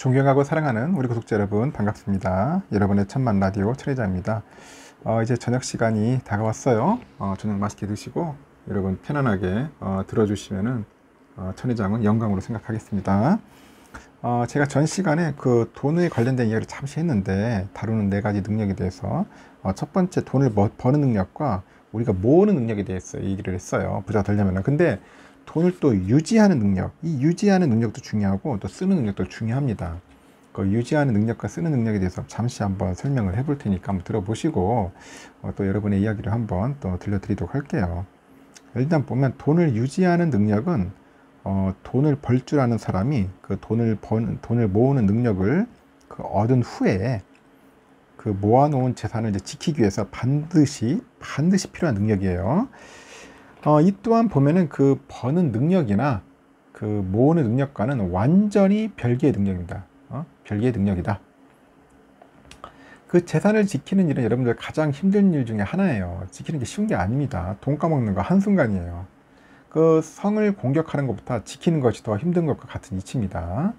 존경하고 사랑하는 우리 구독자 여러분 반갑습니다. 여러분의 천만 라디오 천혜자입니다. 이제 저녁 시간이 다가왔어요. 저녁 맛있게 드시고 여러분 편안하게 들어주시면은 천혜장은 영광으로 생각하겠습니다. 제가 전 시간에 그 돈에 관련된 이야기를 잠시 했는데 다루는 4가지 능력에 대해서 첫 번째 돈을 버는 능력과 우리가 모으는 능력에 대해서 얘기를 했어요. 부자가 되려면. 근데 돈을 또 유지하는 능력, 이 유지하는 능력도 중요하고 또 쓰는 능력도 중요합니다. 그 유지하는 능력과 쓰는 능력에 대해서 잠시 한번 설명을 해볼 테니까 한번 들어보시고 또 여러분의 이야기를 한번 또 들려드리도록 할게요. 일단 보면 돈을 유지하는 능력은 돈을 벌 줄 아는 사람이 그 돈을 모으는 능력을 얻은 후에 그 모아놓은 재산을 이제 지키기 위해서 반드시 필요한 능력이에요. 이 또한 보면은 그 버는 능력이나 그 모으는 능력과는 완전히 별개의 능력입니다. 별개의 능력이다. 그 재산을 지키는 일은 여러분들 가장 힘든 일 중에 하나예요. 지키는 게 쉬운 게 아닙니다. 돈 까먹는 거 한순간이에요. 그 성을 공격하는 것보다 지키는 것이 더 힘든 것과 같은 이치입니다.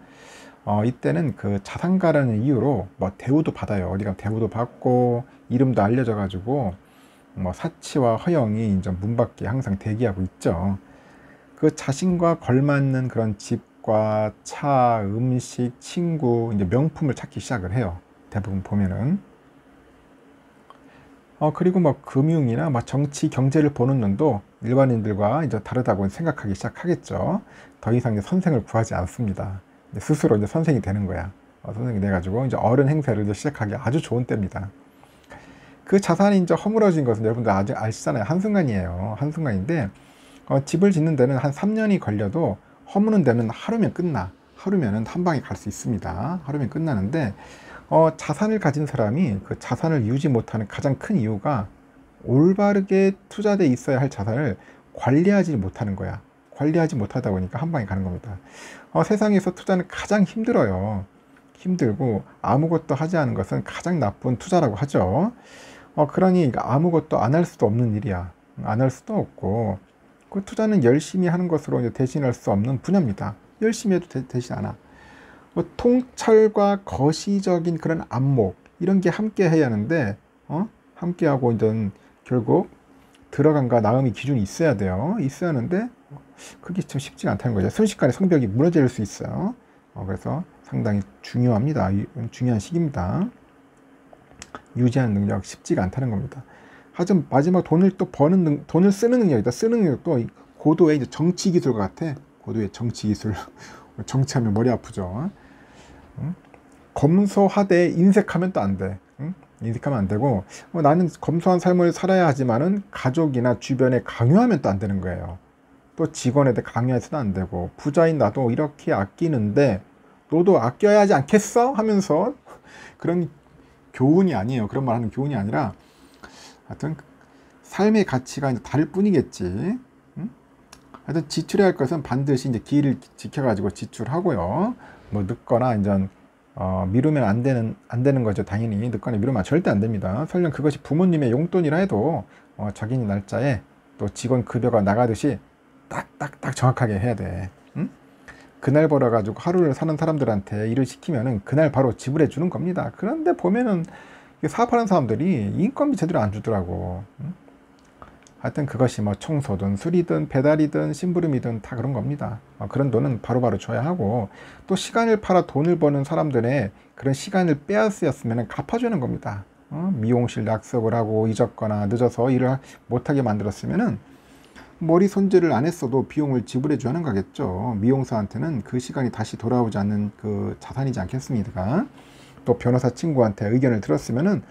이때는 그 자산가라는 이유로 뭐 대우도 받아요. 어디 가면 대우도 받고 이름도 알려져 가지고 뭐 사치와 허영이 이제 문 밖에 항상 대기하고 있죠. 그 자신과 걸맞는 그런 집과 차, 음식, 친구, 이제 명품을 찾기 시작을 해요. 대부분 보면은. 그리고 뭐 금융이나 뭐 정치, 경제를 보는 눈도 일반인들과 이제 다르다고 생각하기 시작하겠죠. 더 이상 이제 선생을 구하지 않습니다. 스스로 이제 선생이 되는 거야. 선생이 돼가지고 이제 어른 행세를 이제 시작하기 아주 좋은 때입니다. 그 자산이 이제 허물어진 것은 여러분들 아직 아시잖아요. 한순간이에요. 한순간인데, 집을 짓는 데는 한 3년이 걸려도 허무는 데는 하루면 끝나. 하루면은 한 방에 갈 수 있습니다. 하루면 끝나는데, 자산을 가진 사람이 그 자산을 유지 못하는 가장 큰 이유가 올바르게 투자돼 있어야 할 자산을 관리하지 못하는 거야. 관리하지 못하다 보니까 한 방에 가는 겁니다. 세상에서 투자는 가장 힘들어요. 힘들고 아무것도 하지 않은 것은 가장 나쁜 투자라고 하죠. 그러니 아무것도 안 할 수도 없는 일이야. 안 할 수도 없고 그 투자는 열심히 하는 것으로 이제 대신할 수 없는 분야입니다. 열심히 해도 되지 않아. 통찰과 거시적인 그런 안목 이런 게 함께 해야 하는데 함께 하고 이제 결국 들어간과 나음의 기준이 있어야 돼요. 있어야 하는데 그게 참 쉽지가 않다는 거죠. 순식간에 성벽이 무너질 수 있어요. 그래서 상당히 중요합니다. 중요한 시기입니다. 유지하는 능력 쉽지가 않다는 겁니다. 하지만 마지막 돈을 또 돈을 쓰는 능력이다. 쓰는 능력도 고도의 이제 정치 기술과 같아. 고도의 정치 기술. 정치하면 머리 아프죠. 검소하되 인색하면 또 안 돼. 인색하면 안 되고 나는 검소한 삶을 살아야 하지만은 가족이나 주변에 강요하면 또 안 되는 거예요. 또 직원한테 강요해서도 안 되고 부자인 나도 이렇게 아끼는데 너도 아껴야 하지 않겠어? 하면서 그런 교훈이 아니에요. 그런 말 하는 교훈이 아니라 하여튼 삶의 가치가 이제 다를 뿐이겠지. 하여튼 지출해야 할 것은 반드시 이제 기일을 지켜가지고 지출하고요. 뭐 늦거나 이제 미루면 안 되는 거죠. 당연히 늦거나 미루면 절대 안 됩니다. 설령 그것이 부모님의 용돈이라 해도 자기네 날짜에 또 직원 급여가 나가듯이 딱딱딱 정확하게 해야 돼. 그날 벌어가지고 하루를 사는 사람들한테 일을 시키면은 그날 바로 지불해 주는 겁니다. 그런데 보면은 사업하는 사람들이 인건비 제대로 안 주더라고. 하여튼 그것이 뭐 청소든 술이든 배달이든 심부름이든 다 그런 겁니다. 그런 돈은 바로바로 줘야 하고 또 시간을 팔아 돈을 버는 사람들의 그런 시간을 빼앗으였으면 갚아주는 겁니다. 미용실 약속을 하고 잊었거나 늦어서 일을 못하게 만들었으면은 머리 손질을 안 했어도 비용을 지불해 줘야 하는 거겠죠. 미용사한테는 그 시간이 다시 돌아오지 않는 그 자산이지 않겠습니까? 또 변호사 친구한테 의견을 들었으면은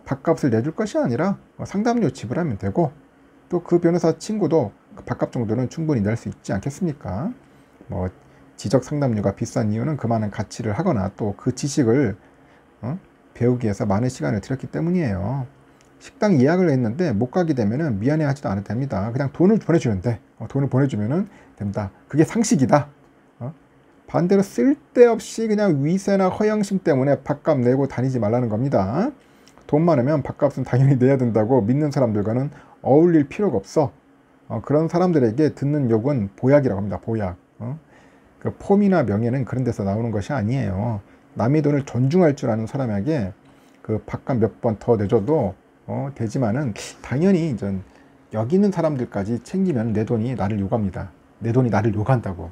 밥값을 내줄 것이 아니라 상담료 지불하면 되고 또 그 변호사 친구도 그 밥값 정도는 충분히 낼 수 있지 않겠습니까? 뭐 지적 상담료가 비싼 이유는 그만한 가치를 하거나 또 그 지식을 배우기 위해서 많은 시간을 들였기 때문이에요. 식당 예약을 했는데 못 가게 되면은 미안해 하지도 않아도 됩니다. 그냥 돈을 보내주면 돼. 돈을 보내주면은 됩니다. 그게 상식이다. 반대로 쓸데없이 그냥 위세나 허영심 때문에 밥값 내고 다니지 말라는 겁니다. 돈 많으면 밥값은 당연히 내야 된다고 믿는 사람들과는 어울릴 필요가 없어. 그런 사람들에게 듣는 욕은 보약이라고 합니다. 보약. 그 폼이나 명예는 그런 데서 나오는 것이 아니에요. 남의 돈을 존중할 줄 아는 사람에게 그 밥값 몇 번 더 내줘도 되지만은 당연히 전 여기 있는 사람들까지 챙기면 내 돈이 나를 요구합니다. 내 돈이 나를 요구한다고.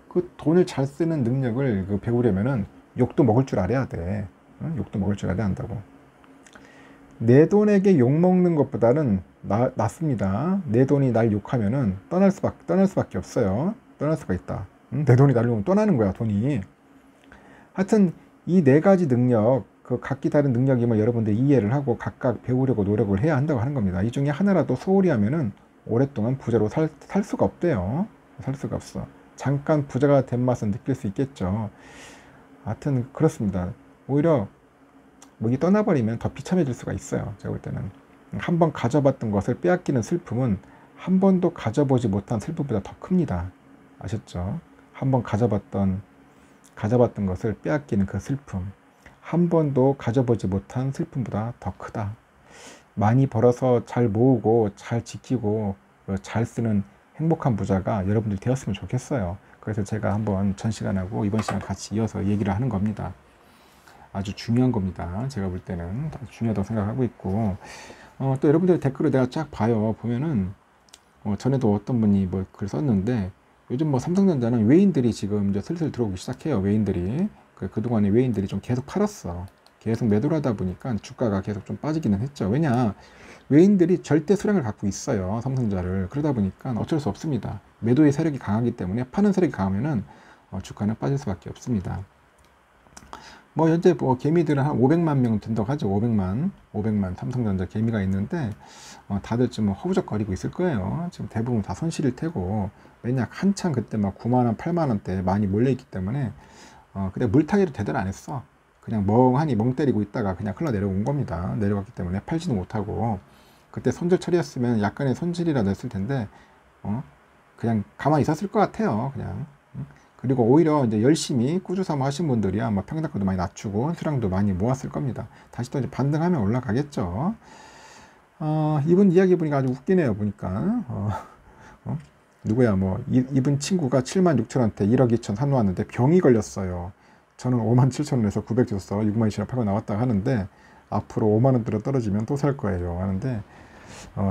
그 돈을 잘 쓰는 능력을 그 배우려면은 욕도 먹을 줄 알아야 돼. 욕도 먹을 줄 알아야 한다고. 내 돈에게 욕 먹는 것보다는 낫습니다. 내 돈이 날 욕하면은 떠날 수밖에 없어요. 떠날 수가 있다. 내 돈이 나를 욕하면 떠나는 거야, 돈이. 하여튼 이 네 가지 능력, 그 각기 다른 능력임을 여러분들 이해를 하고 각각 배우려고 노력을 해야 한다고 하는 겁니다. 이 중에 하나라도 소홀히 하면은 오랫동안 부자로 살 수가 없대요. 살 수가 없어. 잠깐 부자가 된 맛은 느낄 수 있겠죠. 하여튼 그렇습니다. 오히려 목이 떠나버리면 더 비참해질 수가 있어요. 제가 볼 때는 한번 가져봤던 것을 빼앗기는 슬픔은 한 번도 가져보지 못한 슬픔보다 더 큽니다. 아셨죠? 한번 가져봤던 것을 빼앗기는 그 슬픔, 한 번도 가져보지 못한 슬픔보다 더 크다. 많이 벌어서 잘 모으고 잘 지키고 잘 쓰는 행복한 부자가 여러분들이 되었으면 좋겠어요. 그래서 제가 한번 전 시간하고 이번 시간 같이 이어서 얘기를 하는 겁니다. 아주 중요한 겁니다. 제가 볼 때는 중요하다고 생각하고 있고, 또 여러분들 댓글을 내가 쫙 봐요. 보면은 전에도 어떤 분이 뭐 글 썼는데, 요즘 뭐 삼성전자는 외인들이 지금 이제 슬슬 들어오기 시작해요. 외인들이 그동안에 외인들이 좀 계속 팔았어. 계속 매도를 하다 보니까 주가가 계속 좀 빠지기는 했죠. 왜냐, 외인들이 절대 수량을 갖고 있어요. 삼성전자를. 그러다 보니까 어쩔 수 없습니다. 매도의 세력이 강하기 때문에 파는 세력이 강하면은 주가는 빠질 수밖에 없습니다. 뭐 현재 뭐 개미들은 한 500만 명 된다고 하죠. 500만 삼성전자 개미가 있는데 다들 좀 허우적거리고 있을 거예요. 지금 대부분 다 손실일 테고, 왜냐 한창 그때 막 9만원 8만원대 많이 몰려있기 때문에 근데 물타기를 제대로 안 했어. 그냥 멍하니 멍 때리고 있다가 그냥 흘러내려온 겁니다. 내려갔기 때문에 팔지도 못하고, 그때 손절 처리했으면 약간의 손실이라도 했을 텐데 그냥 가만히 있었을 것 같아요. 그냥. 그리고 오히려 이제 열심히 꾸준삼아 하신 분들이야 아마 평단가도 많이 낮추고 수량도 많이 모았을 겁니다. 다시 또 이제 반등하면 올라가겠죠. 이분 이야기 보니까 아주 웃기네요. 보니까 누구야 뭐 이분 친구가 76,000원대 1억 2천 사놓았는데 병이 걸렸어요. 저는 57,000원에서 900 줬어 62,000원 팔고 나왔다 하는데 앞으로 5만원대로 떨어지면 또 살 거예요 하는데,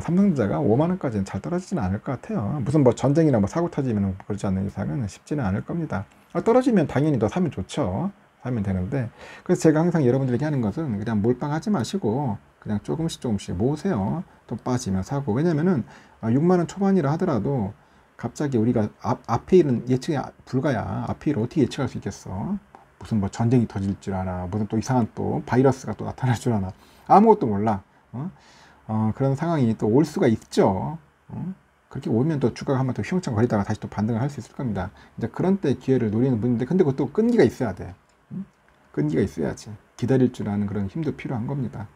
삼성전자가 5만원까지는 잘 떨어지지는 않을 것 같아요. 무슨 뭐 전쟁이나 뭐 사고 터지면 그러지 않는 이상은 쉽지는 않을 겁니다. 떨어지면 당연히 더 사면 좋죠. 사면 되는데, 그래서 제가 항상 여러분들에게 하는 것은 그냥 몰빵하지 마시고 그냥 조금씩 모으세요. 또 빠지면 사고. 왜냐면은 6만원 초반이라 하더라도 갑자기 우리가 앞에 일은 예측이 불가야. 앞에 일을 어떻게 예측할 수 있겠어? 무슨 뭐 전쟁이 터질 줄 아나, 무슨 또 이상한 또 바이러스가 또 나타날 줄 아나, 아무것도 몰라. 그런 상황이 또 올 수가 있죠. 그렇게 오면 또 주가가 한번 더 휘청거리다가 다시 또 반등을 할 수 있을 겁니다. 이제 그런 때 기회를 노리는 분인데, 근데 그것도 끈기가 있어야 돼. 끈기가 있어야지. 기다릴 줄 아는 그런 힘도 필요한 겁니다.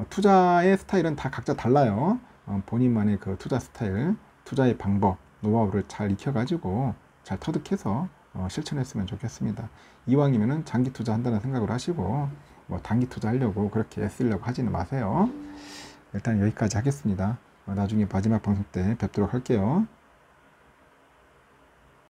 투자의 스타일은 다 각자 달라요. 본인만의 그 투자 스타일, 투자의 방법, 노하우를 잘 익혀가지고 잘 터득해서 실천했으면 좋겠습니다. 이왕이면은 장기 투자 한다는 생각을 하시고 뭐 단기 투자 하려고 그렇게 애쓰려고 하지는 마세요. 일단 여기까지 하겠습니다. 나중에 마지막 방송 때 뵙도록 할게요.